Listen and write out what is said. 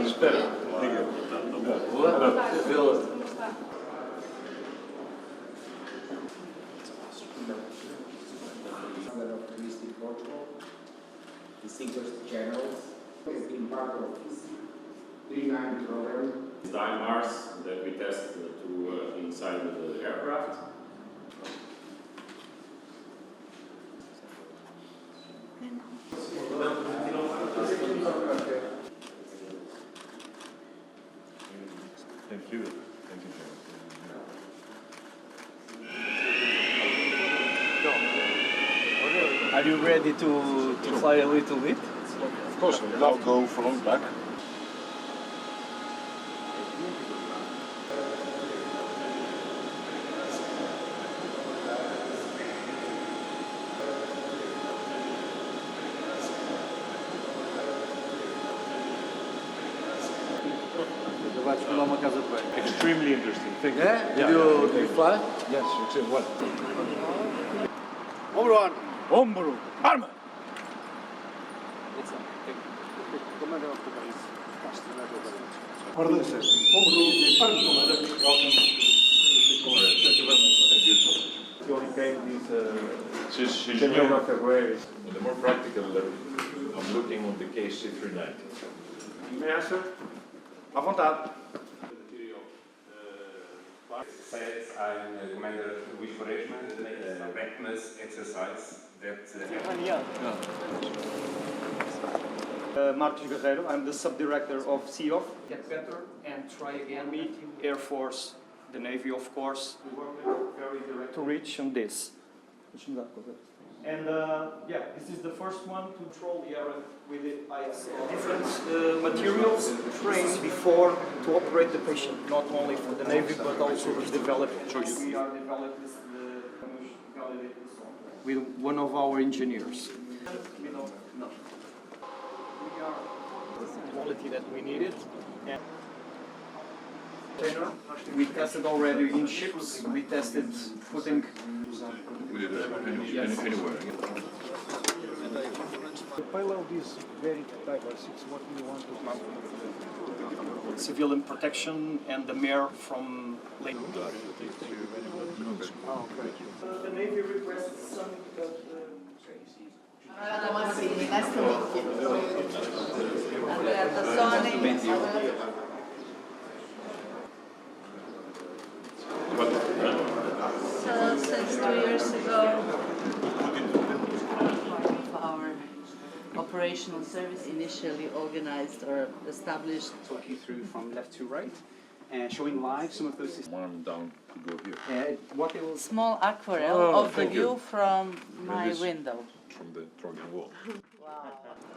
Καλησπέρα. Distinguished generals has been part of this 3-9 program. Dimars that we test to inside the aircraft. Thank you. Thank you, Are you ready to fly a little bit? Of course, I'll go front, back. Extremely interesting. Thank you. Yeah? Do you fly? Yes, extremely well. Everyone! Ombro, arma! The more practical level, I'm looking on the case C390. May I, sir? À vontade. Said I'm a commander with Forestman, readiness exercise that. Marcos Guerreiro, I'm the sub-director of CEOV. Get better and try again. Me, Air Force, the Navy, of course. We work very direct to reach on this. And this is the first one to control the area with the IS. Different materials trained before to operate the patient, not only for the Navy but also to develop. We are developing this with one of our engineers. We don't know. We are the quality that we needed. And we tested already in ships. We tested putting. We did it anywhere. The payload is very diverse. It's what we want to Civilian protection and the mayor from Lake. Oh, great. The Navy requests some. So since 2 years ago, our operational service initially organized or established. Talk you through from left to right, showing live some of those systems. One down to go here. What they will Small aquarelle of the view from my window. From the Trojan Wall. Wow.